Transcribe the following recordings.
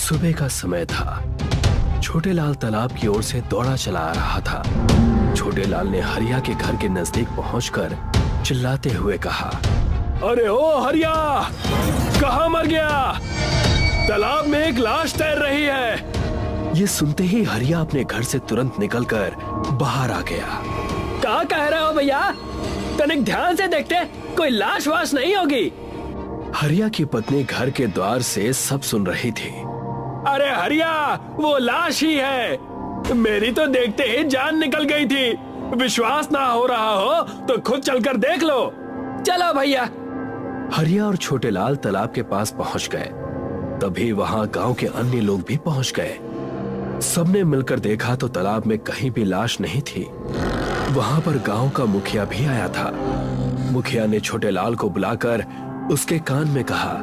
सुबह का समय था। छोटे लाल तालाब की ओर से दौड़ा चला आ रहा था। छोटे लाल ने हरिया के घर के नजदीक पहुंचकर चिल्लाते हुए कहा, अरे ओ हरिया, कहाँ मर गया? तालाब में एक लाश तैर रही है। ये सुनते ही हरिया अपने घर से तुरंत निकलकर बाहर आ गया। क्या कह रहे हो भैया? तनिक ध्यान से देखते, कोई लाश वाश नहीं होगी। हरिया की पत्नी घर के द्वार से सब सुन रही थी। अरे हरिया, वो लाश ही है। मेरी तो देखते ही जान निकल गई थी। विश्वास ना हो रहा हो तो खुद चलकर देख लो। चलो भैया। हरिया और छोटे लाल तालाब के पास पहुंच गए। तभी वहां गांव के अन्य लोग भी पहुंच गए। सबने मिलकर देखा तो तालाब में कहीं भी लाश नहीं थी। वहां पर गांव का मुखिया भी आया था। मुखिया ने छोटे लाल को बुलाकर उसके कान में कहा,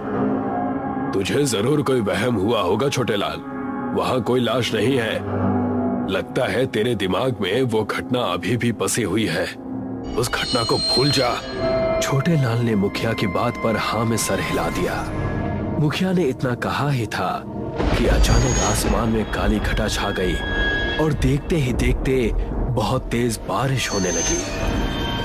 तुझे जरूर कोई वहम हुआ होगा छोटे लाल, वहां कोई लाश नहीं है। लगता है तेरे दिमाग में वो घटना अभी भी बसी हुई है। उस घटना को भूल जा। छोटे लाल ने मुखिया की बात पर हाँ में सर हिला दिया। मुखिया ने इतना कहा ही था कि अचानक आसमान में काली घटा छा गई और देखते ही देखते बहुत तेज बारिश होने लगी।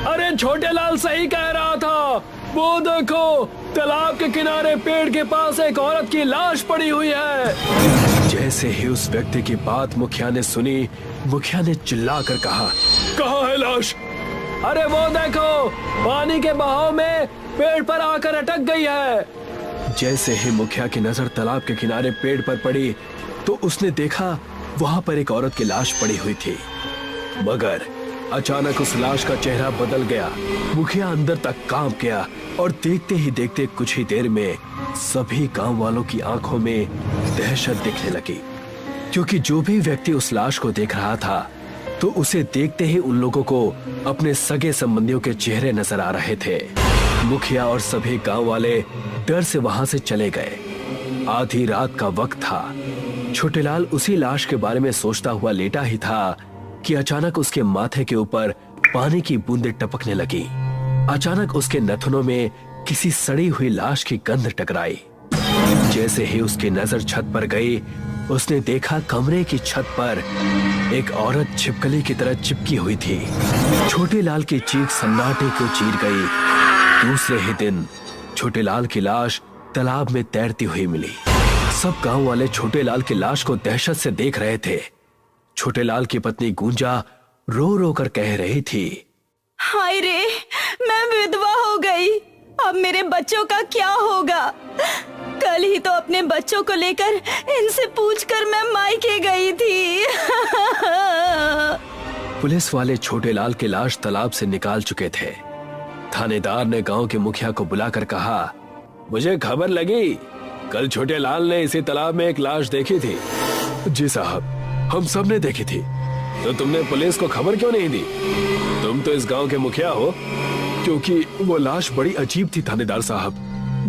अरे छोटे लाल सही कह रहा था, वो देखो तालाब के किनारे पेड़ के पास एक औरत की लाश पड़ी हुई है। जैसे ही उस व्यक्ति की बात मुखिया ने सुनी, मुखिया ने चिल्लाकर कहा, कहाँ है लाश? अरे वो देखो, पानी के बहाव में पेड़ पर आकर अटक गई है। जैसे ही मुखिया की नजर तालाब के किनारे पेड़ पर पड़ी तो उसने देखा वहां पर एक औरत की लाश पड़ी हुई थी। मगर अचानक उस लाश का चेहरा बदल गया। मुखिया अंदर तक कांप गया और देखते ही देखते कुछ ही देर में सभी गांव वालों की आंखों में दहशत दिखने लगी, क्योंकि जो भी व्यक्ति उस लाश को देख रहा था तो उसे देखते ही उन लोगों को अपने सगे संबंधियों के चेहरे नजर आ रहे थे। मुखिया और सभी गांव वाले डर से वहां से चले गए। आधी रात का वक्त था। छोटे लाल उसी लाश के बारे में सोचता हुआ लेटा ही था कि अचानक उसके माथे के ऊपर पानी की बूंदें टपकने लगी। अचानक उसके नथुनों में किसी सड़ी हुई लाश की गंध टकराई। जैसे ही उसकी नजर छत पर गई, उसने देखा कमरे की छत पर एक औरत छिपकली की तरह चिपकी हुई थी। छोटे लाल की चीख सन्नाटे को चीर गई। दूसरे ही दिन छोटे लाल की लाश तालाब में तैरती हुई मिली। सब गांव वाले छोटे लाल की लाश को दहशत से देख रहे थे। छोटे लाल की पत्नी गुंजा रो रो कर कह रही थी, हाय रे, मैं विधवा हो गई। अब मेरे बच्चों का क्या होगा? कल ही तो अपने बच्चों को लेकर इनसे पूछकर मैं मायके गई थी। पुलिस वाले छोटे लाल की लाश तालाब से निकाल चुके थे। थानेदार ने गांव के मुखिया को बुलाकर कहा, मुझे खबर लगी कल छोटे लाल ने इसी तालाब में एक लाश देखी थी। जी साहब, हम सब ने देखी थी। तो तुमने पुलिस को खबर क्यों नहीं दी? तुम तो इस गांव के मुखिया हो। क्योंकि वो लाश बड़ी अजीब थी थानेदार साहब।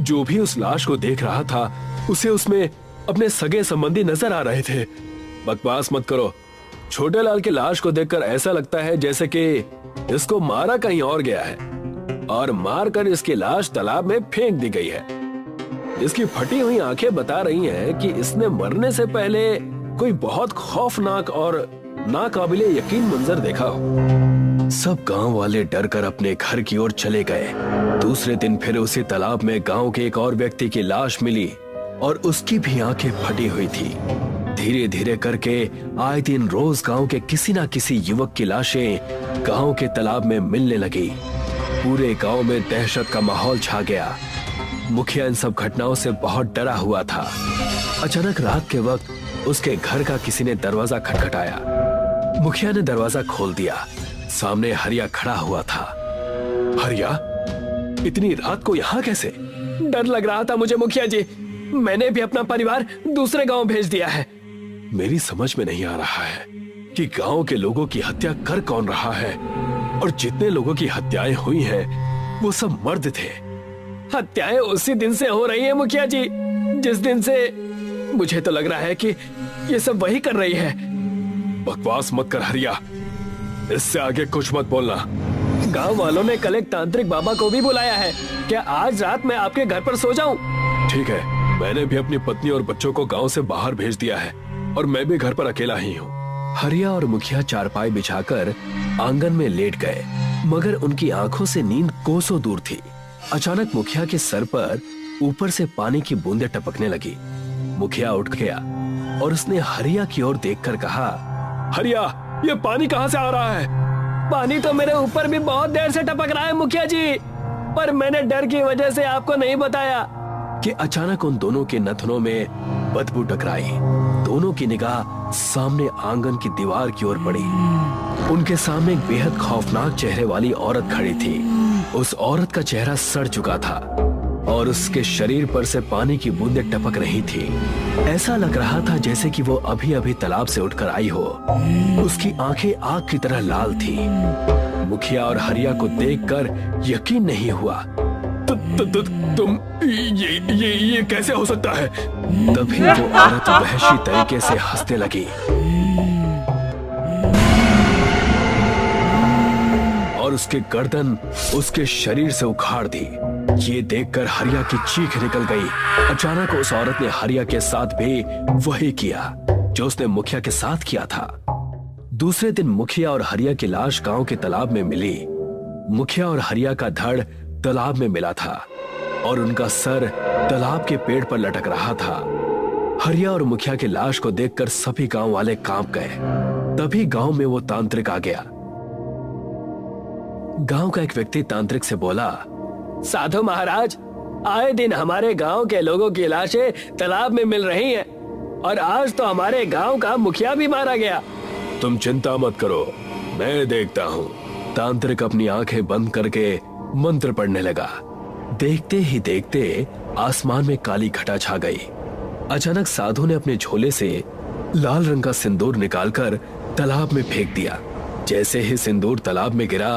जो भी उस लाश को देख रहा था उसे उसमें अपने सगे संबंधी नजर आ रहे थे। बकवास मत करो। छोटे लाल की लाश को देखकर ऐसा लगता है जैसे कि इसको मारा कहीं और गया है और मारकर इसकी लाश तालाब में फेंक दी गई है। इसकी फटी हुई आंखें बता रही हैं कि इसने मरने से पहले कोई बहुत खौफनाक और नाकाबिले यकीन मंजर देखा हो। सब गांव वाले डर कर अपने घर की ओर चले गए। दूसरे दिन फिर उसी तालाब में गांव के एक और व्यक्ति की लाश मिली और उसकी भी आंखें फटी हुई थी। धीरे धीरे करके आए दिन रोज गांव के किसी ना किसी युवक की लाशें गांव के तालाब में मिलने लगी। पूरे गांव में दहशत का माहौल छा गया। मुखिया इन सब घटनाओं से बहुत डरा हुआ था। अचानक रात के वक्त उसके घर का किसी ने दरवाजा खटखटाया। मुखिया ने दरवाजा खोल दिया। सामने हरिया खड़ा हुआ था। हरिया, इतनी रात को यहाँ कैसे? डर लग रहा था मुझे मुखिया जी। मैंने भी अपना परिवार दूसरे गांव भेज दिया है। मेरी समझ में नहीं आ रहा है कि गांव के लोगों की हत्या कर कौन रहा है, और जितने लोगों की हत्याएं हुई हैं वो सब मर्द थे। हत्याएं उसी दिन से हो रही हैं मुखिया जी, जिस दिन से मुझे तो लग रहा है कि ये सब वही कर रही है। बकवास मत कर हरिया, इससे आगे कुछ मत बोलना। गांव वालों ने कल एक तांत्रिक बाबा को भी बुलाया है। क्या आज रात मैं आपके घर पर सो जाऊं? ठीक है, मैंने भी अपनी पत्नी और बच्चों को गांव से बाहर भेज दिया है और मैं भी घर पर अकेला ही हूँ। हरिया और मुखिया चारपाई बिछाकर आंगन में लेट गए, मगर उनकी आंखों से नींद कोसों दूर थी। अचानक मुखिया के सर पर ऊपर से पानी की बूंदें टपकने लगी। मुखिया उठ गया और उसने हरिया की ओर देखकर कहा, हरिया, ये पानी कहाँ से आ रहा है? पानी तो मेरे ऊपर भी बहुत देर से टपक रहा है मुखिया जी, पर मैंने डर की वजह से आपको नहीं बताया। कि अचानक उन दोनों के नथनों में बदबू टकराई। दोनों की निगाह सामने आंगन की दीवार की ओर पड़ी। उनके सामने एक बेहद खौफनाक चेहरे वाली औरत खड़ी थी। उस औरत का चेहरा सड़ चुका था और उसके शरीर पर से पानी की बूंदें टपक रही थी। ऐसा लग रहा था जैसे कि वो अभी अभी तालाब से उठकर आई हो। उसकी आंखें आग की तरह लाल थी। मुखिया और हरिया को देखकर यकीन नहीं हुआ। तुम ये कैसे हो सकता है? तभी वो औरत वहशी तरीके से हंसने लगी और उसके गर्दन उसके शरीर से उखाड़ दी। ये देखकर हरिया की चीख निकल गई। अचानक उस औरत ने हरिया के साथ भी वही किया जो उसने मुखिया के साथ किया था। दूसरे दिन मुखिया और हरिया की लाश गांव के तालाब में मिली। मुखिया और हरिया का धड़ तालाब में मिला था और उनका सर तालाब के पेड़ पर लटक रहा था। हरिया और मुखिया की लाश को देखकर सभी गांव वाले कांप गए। तभी गांव में वो तांत्रिक आ गया। गांव का एक व्यक्ति तांत्रिक से बोला, साधु महाराज, आए दिन हमारे गांव के लोगों की लाशें तालाब में मिल रही हैं और आज तो हमारे गांव का मुखिया भी मारा गया। तुम चिंता मत करो, मैं देखता हूँ। तांत्रिक अपनी आंखें बंद करके मंत्र पढ़ने लगा। देखते ही देखते आसमान में काली घटा छा गई। अचानक साधु ने अपने झोले से लाल रंग का सिंदूर निकालकर तालाब में फेंक दिया। जैसे ही सिंदूर तालाब में गिरा,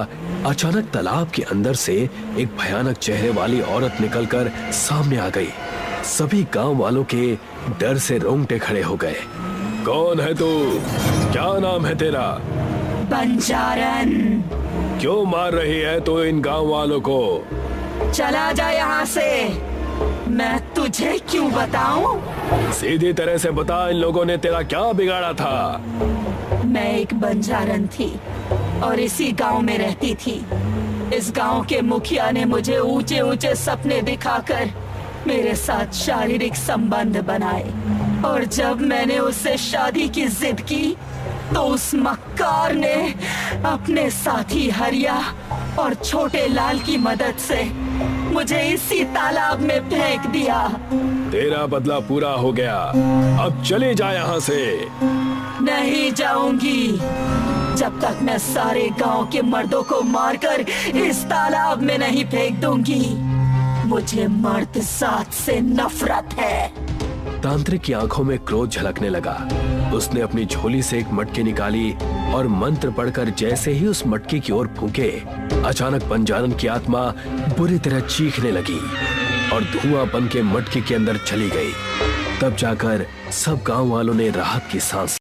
अचानक तालाब के अंदर से एक भयानक चेहरे वाली औरत निकलकर सामने आ गई। सभी गांव वालों के डर से रोंगटे खड़े हो गए। कौन है तू? क्या नाम है तेरा? बंजारन। क्यों मार रही है तू इन गांव वालों को? चला जा यहाँ से। मैं तुझे क्यों बताऊं? सीधी तरह से बता, इन लोगों ने तेरा क्या बिगाड़ा था? मैं एक बंजारन थी और इसी गांव में रहती थी। इस गांव के मुखिया ने मुझे ऊंचे ऊंचे सपने दिखाकर मेरे साथ शारीरिक संबंध बनाए और जब मैंने उससे शादी की जिद की तो उस मक्कार ने अपने साथी हरिया और छोटे लाल की मदद से मुझे इसी तालाब में फेंक दिया। तेरा बदला पूरा हो गया, अब चले जा यहाँ से। नहीं जाऊंगी जब तक मैं सारे गांव के मर्दों को मारकर इस तालाब में नहीं फेंक दूंगी। मुझे मर्द जात से नफरत है। तांत्रिक की आंखों में क्रोध झलकने लगा। उसने अपनी झोली से एक मटकी निकाली और मंत्र पढ़कर जैसे ही उस मटकी की ओर फूंके, अचानक बंजारन की आत्मा बुरी तरह चीखने लगी और धुआं बन के मटकी के अंदर चली गई। तब जाकर सब गांव वालों ने राहत की सांस